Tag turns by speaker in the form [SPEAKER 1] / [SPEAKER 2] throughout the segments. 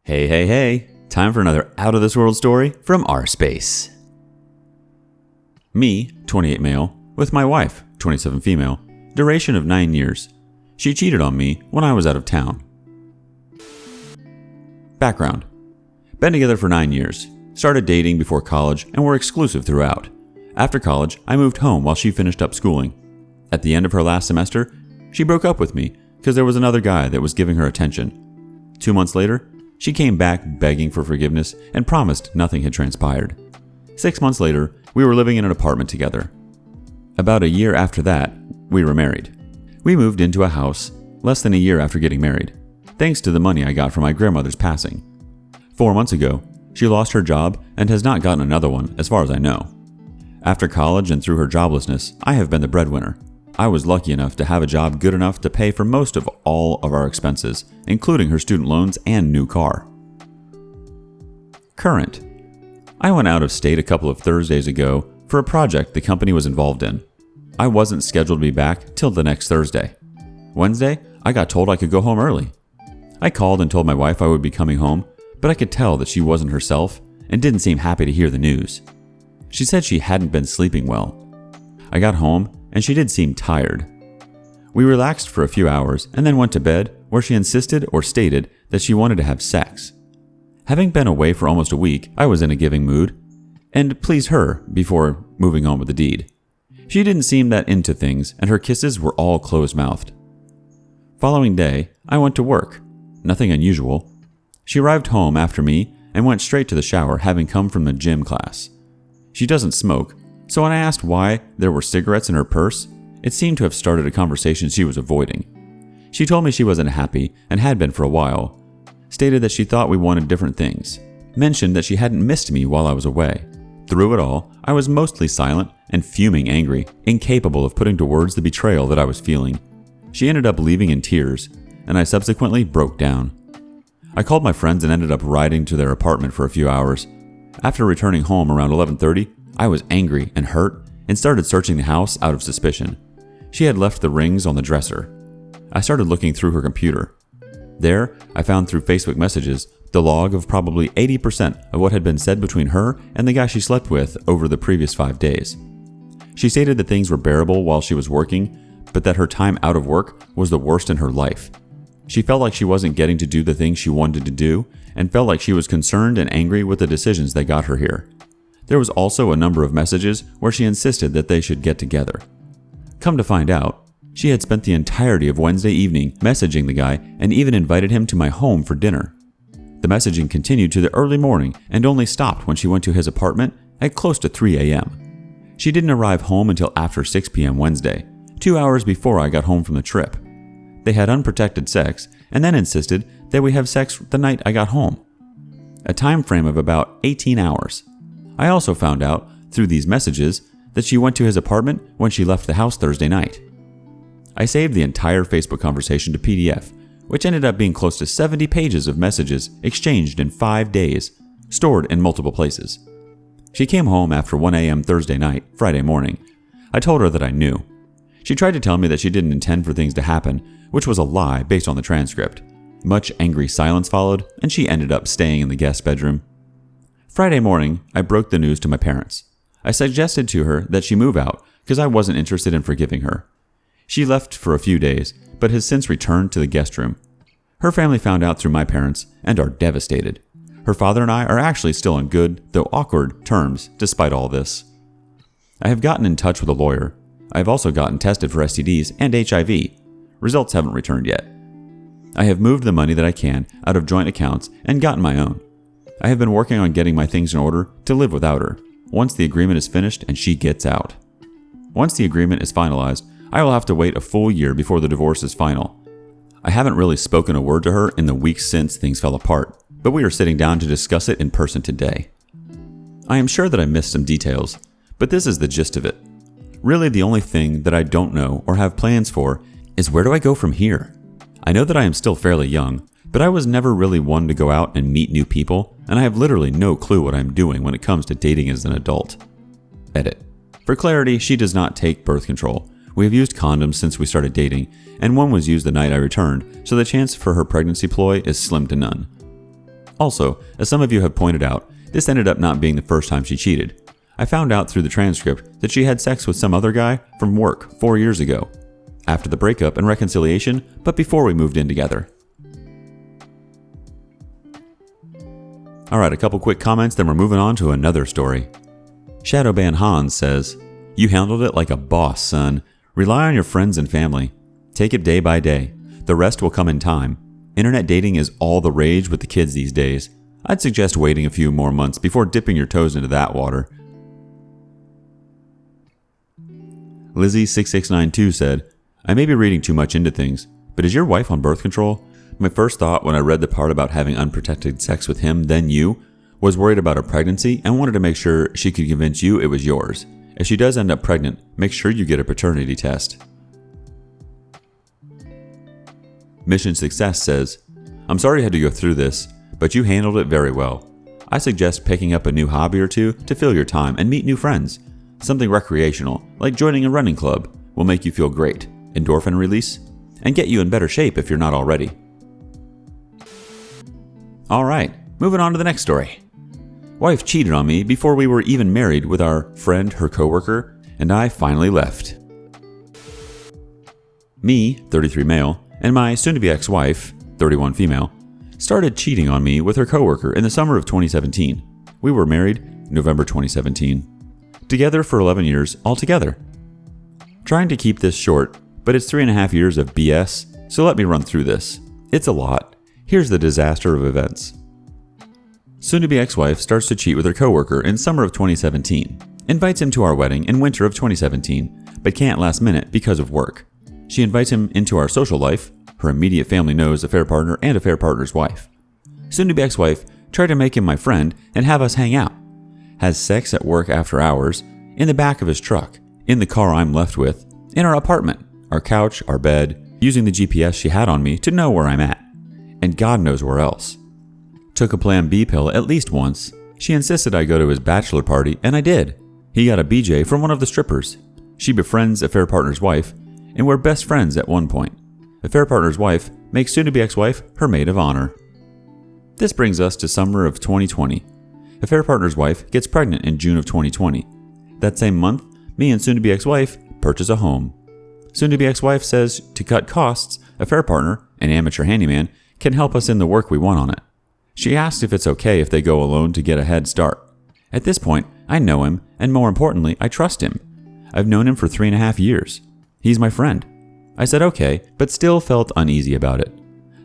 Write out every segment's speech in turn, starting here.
[SPEAKER 1] Hey, time for another out of this world story from rSpace. Me, 28 male, with my wife, 27 female, duration of 9 years. She cheated on me when I was out of town. Background. Been together for 9 years, started dating before college and were exclusive throughout. After college, I moved home while she finished up schooling. At the end of her last semester, she broke up with me because there was another guy that was giving her attention. 2 months later, she came back begging for forgiveness and promised nothing had transpired. 6 months later, we were living in an apartment together. About a year after that, we were married. We moved into a house less than a year after getting married, thanks to the money I got from my grandmother's passing. 4 months ago, she lost her job and has not gotten another one as far as I know. After college and through her joblessness, I have been the breadwinner. I was lucky enough to have a job good enough to pay for most of all of our expenses, including her student loans and new car. Current. I went out of state a couple of Thursdays ago for a project the company was involved in. I wasn't scheduled to be back till the next Thursday. Wednesday, I got told I could go home early. I called and told my wife I would be coming home, but I could tell that she wasn't herself and didn't seem happy to hear the news. She said she hadn't been sleeping well. I got home and she did seem tired. We relaxed for a few hours and then went to bed, where she insisted or stated that she wanted to have sex. Having been away for almost a week, I was in a giving mood and pleased her before moving on with the deed. She didn't seem that into things and her kisses were all closed-mouthed. Following day, I went to work. Nothing unusual. She arrived home after me and went straight to the shower, having come from the gym class. She doesn't smoke, so when I asked why there were cigarettes in her purse, it seemed to have started a conversation she was avoiding. She told me she wasn't happy and had been for a while, stated that she thought we wanted different things, mentioned that she hadn't missed me while I was away. Through it all, I was mostly silent and fuming angry, incapable of putting to words the betrayal that I was feeling. She ended up leaving in tears, and I subsequently broke down. I called my friends and ended up riding to their apartment for a few hours. After returning home around 11:30, I was angry and hurt and started searching the house out of suspicion. She had left the rings on the dresser. I started looking through her computer. There, I found through Facebook messages the log of probably 80% of what had been said between her and the guy she slept with over the previous 5 days. She stated that things were bearable while she was working, but that her time out of work was the worst in her life. She felt like she wasn't getting to do the things she wanted to do and felt like she was concerned and angry with the decisions that got her here. There was also a number of messages where she insisted that they should get together. Come to find out, she had spent the entirety of Wednesday evening messaging the guy and even invited him to my home for dinner. The messaging continued to the early morning and only stopped when she went to his apartment at close to 3 a.m. She didn't arrive home until after 6 p.m. Wednesday, 2 hours before I got home from the trip. They had unprotected sex and then insisted that we have sex the night I got home. A time frame of about 18 hours. I also found out, through these messages, that she went to his apartment when she left the house Thursday night. I saved the entire Facebook conversation to PDF, which ended up being close to 70 pages of messages exchanged in 5 days, stored in multiple places. She came home after 1 a.m. Thursday night, Friday morning. I told her that I knew. She tried to tell me that she didn't intend for things to happen, which was a lie based on the transcript. Much angry silence followed, and she ended up staying in the guest bedroom. Friday morning, I broke the news to my parents. I suggested to her that she move out because I wasn't interested in forgiving her. She left for a few days, but has since returned to the guest room. Her family found out through my parents and are devastated. Her father and I are actually still on good, though awkward, terms despite all this. I have gotten in touch with a lawyer. I have also gotten tested for STDs and HIV. Results haven't returned yet. I have moved the money that I can out of joint accounts and gotten my own. I have been working on getting my things in order to live without her, once the agreement is finished and she gets out. Once the agreement is finalized, I will have to wait a full year before the divorce is final. I haven't really spoken a word to her in the weeks since things fell apart, but we are sitting down to discuss it in person today. I am sure that I missed some details, but this is the gist of it. Really, the only thing that I don't know or have plans for is where do I go from here? I know that I am still fairly young, but I was never really one to go out and meet new people, and I have literally no clue what I'm doing when it comes to dating as an adult. Edit. For clarity, she does not take birth control. We have used condoms since we started dating, and one was used the night I returned, so the chance for her pregnancy ploy is slim to none. Also, as some of you have pointed out, this ended up not being the first time she cheated. I found out through the transcript that she had sex with some other guy from work 4 years ago, after the breakup and reconciliation, but before we moved in together. Alright, a couple quick comments, then we're moving on to another story. Shadowban Hans says, "You handled it like a boss, son. Rely on your friends and family. Take it day by day. The rest will come in time. Internet dating is all the rage with the kids these days. I'd suggest waiting a few more months before dipping your toes into that water." Lizzie6692 said, "I may be reading too much into things, but is your wife on birth control? My first thought when I read the part about having unprotected sex with him, then you, was worried about a pregnancy and wanted to make sure she could convince you it was yours. If she does end up pregnant, make sure you get a paternity test." Mission Success says, "I'm sorry you had to go through this, but you handled it very well. I suggest picking up a new hobby or two to fill your time and meet new friends. Something recreational, like joining a running club, will make you feel great, endorphin release, and get you in better shape if you're not already." Alright, moving on to the next story. Wife cheated on me before we were even married with our friend, her coworker, and I finally left. Me, 33 male, and my soon-to-be ex-wife, 31 female, started cheating on me with her coworker in the summer of 2017. We were married November 2017. Together for 11 years altogether. Trying to keep this short, but it's 3.5 years of BS, so let me run through this. It's a lot. Here's the disaster of events. Soon-to-be ex-wife starts to cheat with her coworker in summer of 2017, invites him to our wedding in winter of 2017, but can't last minute because of work. She invites him into our social life. Her immediate family knows affair partner and affair partner's wife. Soon-to-be ex-wife tried to make him my friend and have us hang out. Has sex at work after hours, in the back of his truck, in the car I'm left with, in our apartment, our couch, our bed, using the GPS she had on me to know where I'm at. And God knows where else. Took a Plan B pill at least once. She insisted I go to his bachelor party, and I did. He got a BJ from one of the strippers. She befriends affair partner's wife, and we're best friends at one point. Affair partner's wife makes soon-to-be ex-wife her maid of honor. This brings us to summer of 2020. Affair partner's wife gets pregnant in June of 2020. That same month, me and soon-to-be ex-wife purchase a home. Soon-to-be ex-wife says to cut costs, affair partner, an amateur handyman, can help us in the work we want on it. She asks if it's okay if they go alone to get a head start. At this point, I know him, and more importantly, I trust him. I've known him for 3.5 years. He's my friend. I said okay, but still felt uneasy about it.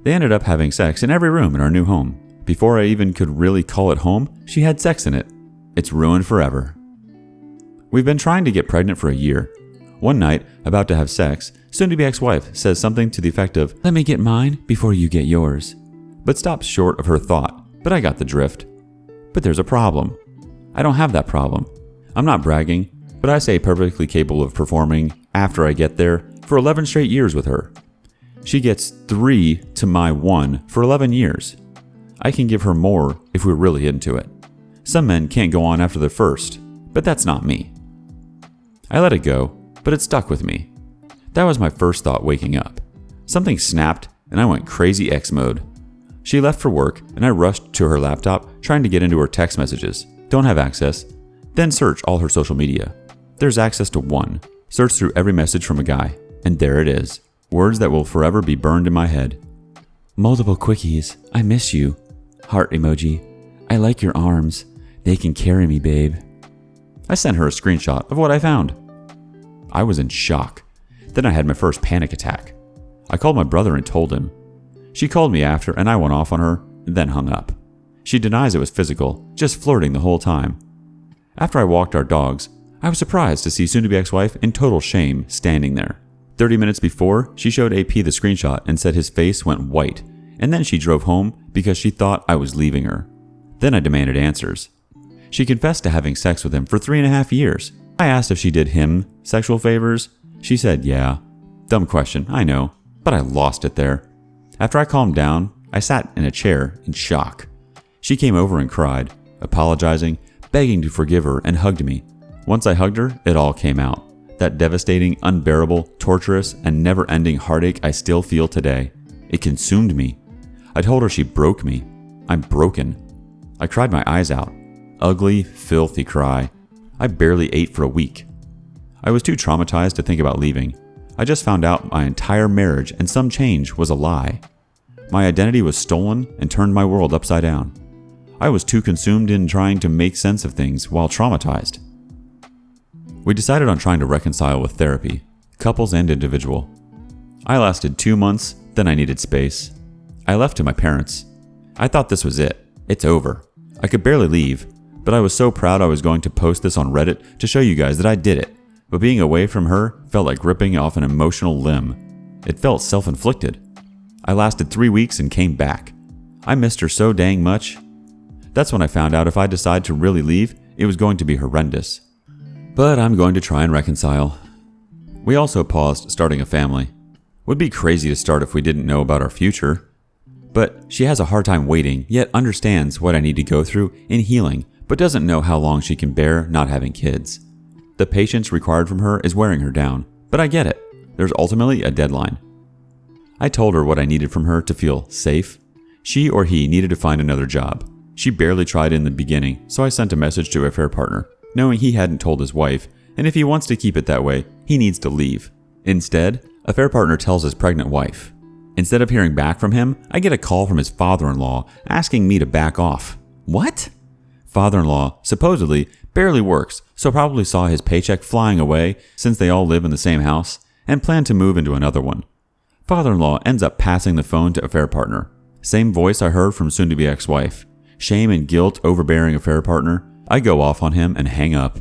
[SPEAKER 1] They ended up having sex in every room in our new home. Before I even could really call it home, she had sex in it. It's ruined forever. We've been trying to get pregnant for a year. One night, about to have sex, soon-to-be ex-wife says something to the effect of, "Let me get mine before you get yours," but stops short of her thought, but I got the drift. But there's a problem. I don't have that problem. I'm not bragging, but I say perfectly capable of performing, after I get there, for 11 straight years with her. She gets 3 to my 1 for 11 years. I can give her more if we're really into it. Some men can't go on after the first, but that's not me. I let it go, but it stuck with me. That was my first thought waking up. Something snapped, and I went crazy X mode. She left for work, and I rushed to her laptop trying to get into her text messages. Don't have access. Then search all her social media. There's access to one. Search through every message from a guy, and there it is. Words that will forever be burned in my head. Multiple quickies. I miss you. Heart emoji. I like your arms. They can carry me, babe. I sent her a screenshot of what I found. I was in shock. Then I had my first panic attack. I called my brother and told him. She called me after and I went off on her, then hung up. She denies it was physical, just flirting the whole time. After I walked our dogs, I was surprised to see soon-to-be ex-wife in total shame standing there. 30 minutes before, she showed AP the screenshot and said his face went white, and then she drove home because she thought I was leaving her. Then I demanded answers. She confessed to having sex with him for 3.5 years. I asked if she did him sexual favors. She said yeah. Dumb question, I know, but I lost it there. After I calmed down, I sat in a chair in shock. She came over and cried, apologizing, begging to forgive her, and hugged me. Once I hugged her, it all came out. That devastating, unbearable, torturous, and never-ending heartache I still feel today. It consumed me. I told her she broke me. I'm broken. I cried my eyes out. Ugly, filthy cry. I barely ate for a week. I was too traumatized to think about leaving. I just found out my entire marriage and some change was a lie. My identity was stolen and turned my world upside down. I was too consumed in trying to make sense of things while traumatized. We decided on trying to reconcile with therapy, couples and individual. I lasted 2 months, then I needed space. I left to my parents. I thought this was it. It's over. I could barely leave, but I was so proud I was going to post this on Reddit to show you guys that I did it. But being away from her felt like ripping off an emotional limb. It felt self-inflicted. I lasted 3 weeks and came back. I missed her so dang much. That's when I found out if I decided to really leave, it was going to be horrendous. But I'm going to try and reconcile. We also paused starting a family. Would be crazy to start if we didn't know about our future. But she has a hard time waiting, yet understands what I need to go through in healing, but doesn't know how long she can bear not having kids. The patience required from her is wearing her down, but I get it. There's ultimately a deadline. I told her what I needed from her to feel safe. She or he needed to find another job. She barely tried in the beginning, so I sent a message to affair partner, knowing he hadn't told his wife, and if he wants to keep it that way, he needs to leave. Instead, affair partner tells his pregnant wife. Instead of hearing back from him, I get a call from his father-in-law asking me to back off. What? Father-in-law, supposedly, barely works, so probably saw his paycheck flying away since they all live in the same house, and planned to move into another one. Father-in-law ends up passing the phone to affair partner. Same voice I heard from soon-to-be ex-wife. Shame and guilt overbearing affair partner. I go off on him and hang up.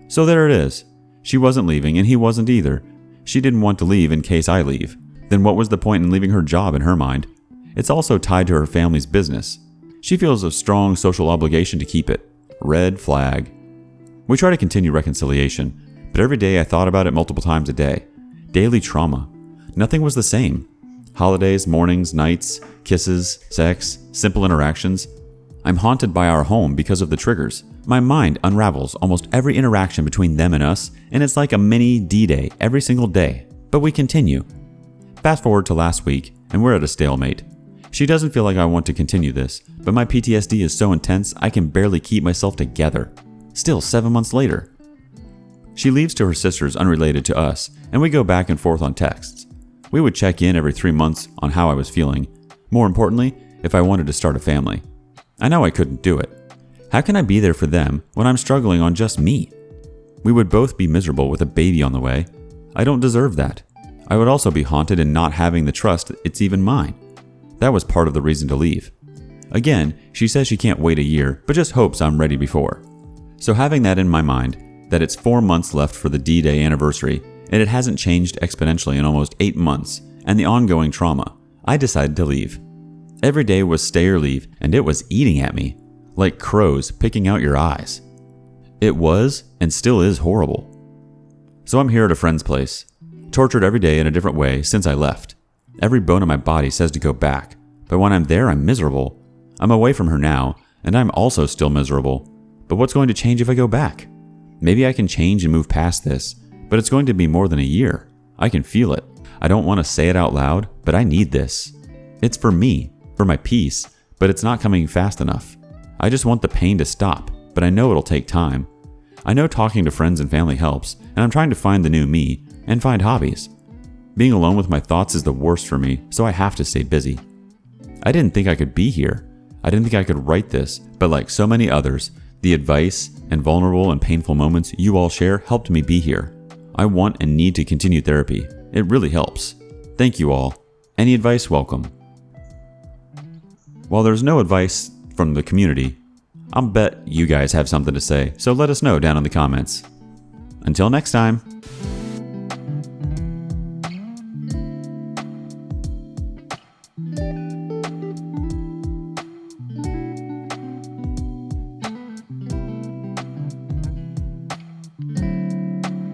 [SPEAKER 1] So there it is. She wasn't leaving and he wasn't either. She didn't want to leave in case I leave. Then what was the point in leaving her job in her mind? It's also tied to her family's business. She feels a strong social obligation to keep it. Red flag. We try to continue reconciliation, but every day I thought about it multiple times a day. Daily trauma. Nothing was the same. Holidays, mornings, nights, kisses, sex, simple interactions. I'm haunted by our home because of the triggers. My mind unravels almost every interaction between them and us, and it's like a mini D-Day every single day. But we continue. Fast forward to last week, and we're at a stalemate. She doesn't feel like I want to continue this, but my PTSD is so intense I can barely keep myself together. Still 7 months later. She leaves to her sisters unrelated to us, and we go back and forth on texts. We would check in every 3 months on how I was feeling. More importantly, if I wanted to start a family. I know I couldn't do it. How can I be there for them when I'm struggling on just me? We would both be miserable with a baby on the way. I don't deserve that. I would also be haunted in not having the trust it's even mine. That was part of the reason to leave. Again, she says she can't wait a year, but just hopes I'm ready before. So having that in my mind, that it's 4 months left for the D-Day anniversary, and it hasn't changed exponentially in almost 8 months, and the ongoing trauma, I decided to leave. Every day was stay or leave, and it was eating at me, like crows picking out your eyes. It was, and still is, horrible. So I'm here at a friend's place, tortured every day in a different way since I left. Every bone in my body says to go back, but when I'm there, I'm miserable. I'm away from her now, and I'm also still miserable. But what's going to change if I go back? Maybe I can change and move past this, but it's going to be more than a year. I can feel it. I don't want to say it out loud, but I need this. It's for me, for my peace, but it's not coming fast enough. I just want the pain to stop, but I know it'll take time. I know talking to friends and family helps, and I'm trying to find the new me and find hobbies. Being alone with my thoughts is the worst for me, so I have to stay busy. I didn't think I could be here. I didn't think I could write this, but like so many others, the advice and vulnerable and painful moments you all share helped me be here. I want and need to continue therapy. It really helps. Thank you all. Any advice, welcome. While there's no advice from the community, I'll bet you guys have something to say, so let us know down in the comments. Until next time.